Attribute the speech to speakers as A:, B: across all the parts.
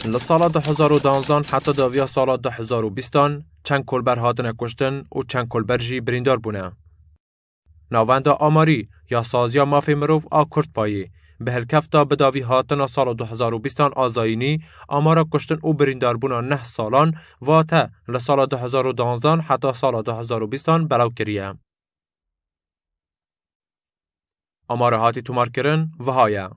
A: لسال 2012 حتی داویا سال 2020 چند کلبر هاتن کشتن و چند کلبر جی بریندار بونه. ناوند آماری یا سازیا مافی مروف کرد پایی به هلکفتا بداوی هاتن سال 2020 آزاینی آمارا کشتن و بریندار بونه 9 سالان واته لسال 2012 حتی سال 2020 بلاو کریه. آمار هاتی تومار کرن وهایه.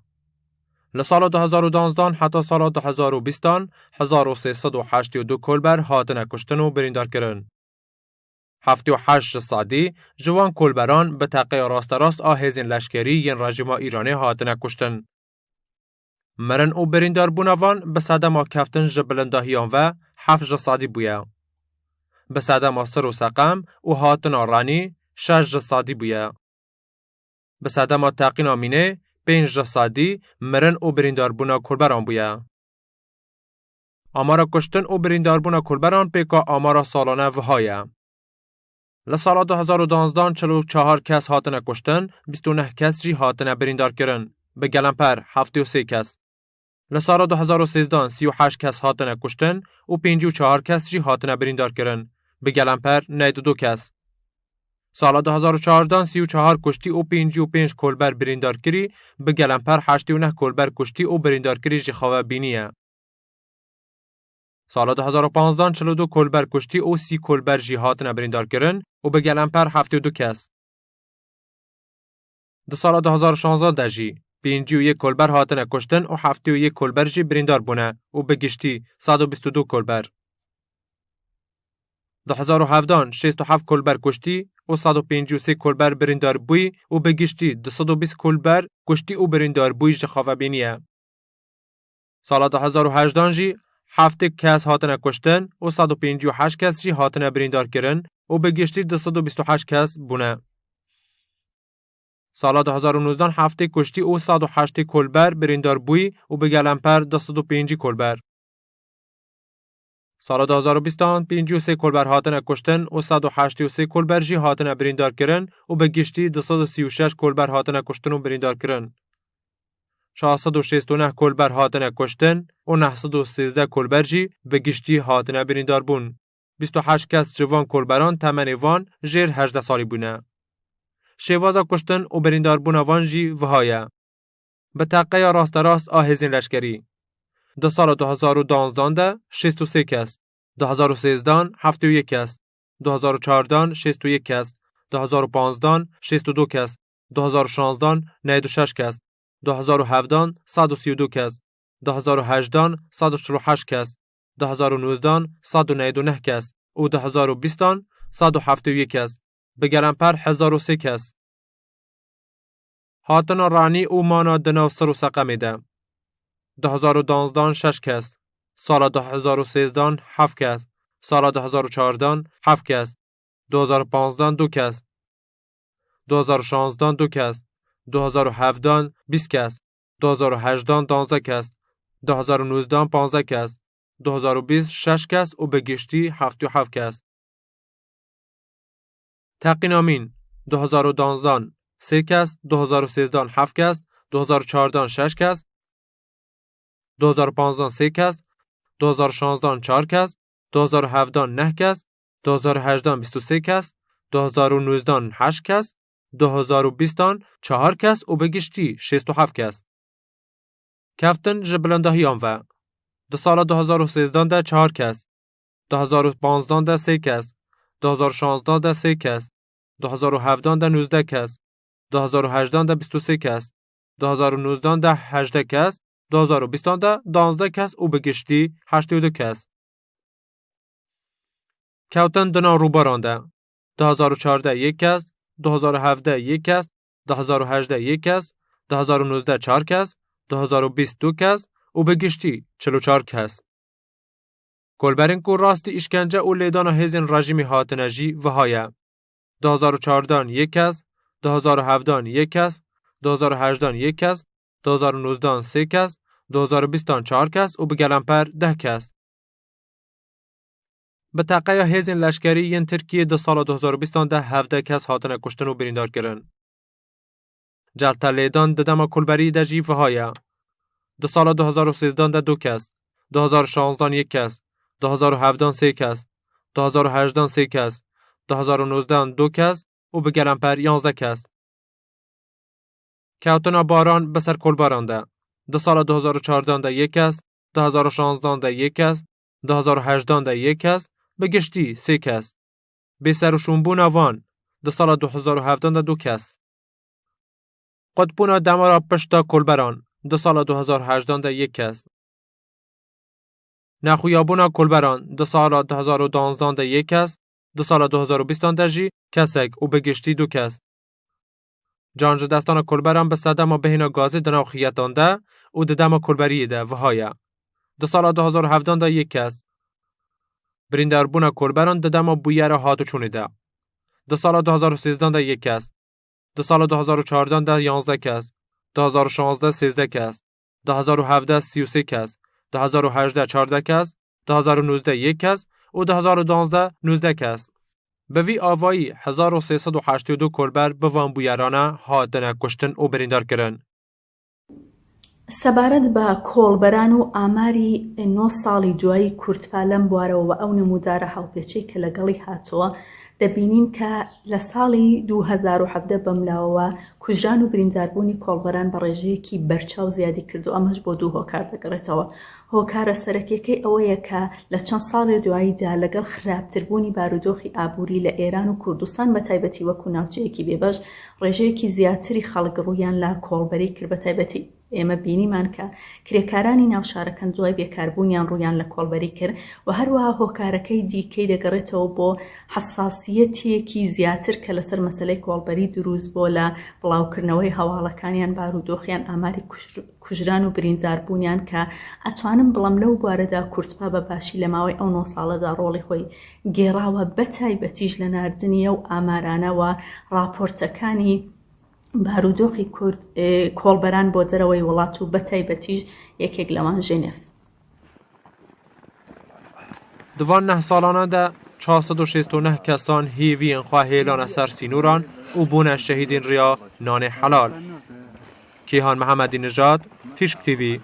A: لسال 2012 حتی سال 2020 1382 کلبر هاتن کشتن و بریندار کرن. 78 سادی جوان کلبران به تقی راست آهزین لشکری ین رژیم ایرانی هاتن کشتن. مرن او بریندار بونوان به صدما کفتن جبلندهیان و 7 سادی بویا. به صدما سر و سقم او هاتن رانی 6 سادی بویا. به صدما تقین آمینه 5 سادی مرن او بریندار بونا کلبران بویا. آمارا کشتن او بریندار بونا کلبران پیکا آمارا سالانه وهایه. لسال 2012 44 کس هاتن کشتن 29 کس جی هاتن بریندار کرن به گلمپر 73 کس. لسال 2013 38 کس هاتن کشتن و 54 کس جی هاتن بریندار کرن به گلمپر 92 کس. سال 2014 34 کشتی و 55 کلبر بریندار کری به گلمپر 89 کلبر کشتی و بریندار کری جی خواه بینیه. سال 2015 42 کلبر کشتی و 30 کلبر جی هاتن بریندار کرن و به گلمپر 72 کس. در سال 2016 دجی 51 کلبر هاتن کشتن و 71 کلبر جی بریندار بونه و به گشتی 122 کلبر. 2017 67 کلبر کشتی و 153 کلبر بریندار بوی و به گشتی 220 کلبر کشتی و بریندار بوی جخواه بینیه. سال 2018 جی 7 کس هاتن کشتن و 158 کس جی هاتن بریندار کرن و به گشتی 228 کس بونه. سال 2019 7 کشتی و 108 کلبر بریندار بوی و به گلمپر 205 کلبر. سال 2020 53 کلبر هاتن کشتن و 183 کلبر جی هاتن بریندار کرن و به گشتی 236 کلبر هاتن کشتن و بریندار کرن. 469 کلبر هاتن کشتن و 913 کلبر جی به گشتی هاتن بریندار بون. 28 کس جوان کلبران تمن وان جیر 18 سالی بونه. شوازا کشتن و بریندار بون وان جی وهایه. به تقی راست آهزین لشکری. در سال 2012 ده 63 کس. 2013 71 کس. 2014 61 کس. 2015 62 کس. 2016 96 کس. 2017 132 کس. 2018 148 کس. 2019 199 کس. و 2020 171 کس. به گلمپر 1003 کس. هاتن رانی او مانا دنو سر و سقم ده. 2012 6 کس. سال 2013 7 کس. سال 2014 7 کس. 2015 2 کس. 2016 2 کس. 2017 20 کس. 2018 12 کس. 2019 15 کس. 2020 6 کس و به گشتی 77 کس. تقین آمین 2012 3 کس. 2013 7 کس. 2014 6 کس. 2015 3 کس. 2016 4 کس. 2017 9 کس. 2018 23 کس. 2019 8 کس. 2020 4 کس و به گشتی 67 کس. کفتن جبلندهیان و در سال 2013 ده 4 کس. 2015 ده 3 کس. 2016 ده 3 کس. 2017 ده 19 کس. 2018 ده 23 کس. 2019 ده 18 کس. 2020 ده 12 کس و به گشتی 82 کس. کوتن دنا روبران ده 2014 1 کس. 2017 1 کس. 2018 1 کس. 2019 4 کس. 2020 2 کس و به گشتی 44 کس. کلبرین کو راستی اشکنجه و لیدان هزین رژیمی هاتنجی وهایه. 2014 1 کس. 2017 1 کس. 2018 1 کس. 2019 3 کس. 2020 4 کس و به گلمپر 10 کس. به تقیه هزین لشکری ین ترکیه ده سال 2020 ده 17 کس هاتن کشتن و بریندار کرن. جلتا لیدان ده دما کلبری ده جی وهایه. ده سال 2013 ده 2 کس. 2016 1 کس، 2017 3 کس، 2018 3 کس، 2019 2 کس و به گلمپر 11 کس. کهوتنا باران بسر کلباران ده. ده سال 2014 ده 1 کس، 2016 ده 1 کس، 2018 ده 1 کس، به گشتی 3 کس. به سر و شنبون وان ده سال 2017 ده 2 کس. قطبونا دمارا پشتا کلبران ده سال 2018 ده 1 کس. نخویابونا کلبران ده سال 2012 ده 1 کس، ده سال 2020 ده جی کسک و به گشتی 2 کس. جانج دستان کلبران به صدام بهینا گازی دناو خیتان ده و ده دم کلبری ده وهایه. ده سال 2017 ده 1 کس. بریندار بونا کلبران ده دم بویر هاتو چونه ده. ده سال 2013 ده 1 کس. ده سال 2014 ده 11 کس. 2016 13 کس. 2017 33 کس. 2018 14 کس. 2019 1 کس و 2012 19 کس. به وی آوایی 1382 کلبر به وان بویرانه هاتنه کشتن و بریندار کرن.
B: سەبارەت بە کۆڵبەران و ئاماری 9 ساڵی دوایی کورتپا لەم بوارەوە ئەو نمودارە هاوپێچەی کە لەگەڵی هاتووە دەبینین کە لە ساڵی 2017 بەملاوەوە کوژران و برینداربوونی کۆڵبەران بە ڕێژەیەکی بەرچاو زیادی کردو. ئەمەش بۆ 2 هۆکار دەگەڕێتەوە. هۆکارە سەرەکیەکەی ئەوەیە کە لە چەند ساڵی دواییدا لەگەڵ خراپتربوونی بارودۆخی ئابووری لە ئێران و کوردستان بە تایبەتی وەکو ناوچەیەکی بێبەش ڕێژەیەکی زیاتری خەڵک ڕوویان لە کۆڵبەری کرد. بە تایبەتی ئێمە بینیمان کە کرێکارانی ناوشارەکان دوای بێکاربوونیان ڕوویان لە کۆڵبەری کرد و هەروەها هۆکارەکەی دیکەی دەگەڕێتەوە بۆ حساسیەتێکی زیاتر کە لەسەر مەسەلەی کۆڵبەری دروست بۆ لە بڵاوکردنەوەی هەواڵەکانیان بارودۆخیان ئاماری کوژران و برینداربوونیان کە ئەتوانم بڵم لەو بوارەدا کورتپا بە باشی لە ماوەی ئەو 9 ساڵەدا ڕۆڵی خۆی گێڕاوە بە تایبەتیش لە ناردنیە و ئامارانەوە راپۆرتەکانی بارودۆخی کۆڵبەران بۆ دەرەوەی وڵات و بە تایبەتیش یەکێک لەوان ژێنێف.
A: دوان 9 سالانه ده 469 کسان هیوین خواهیلان سر سینوران و بونه شهیدین ریا نان حلال. کیهان محمدی نژاد، تیشک تیوی.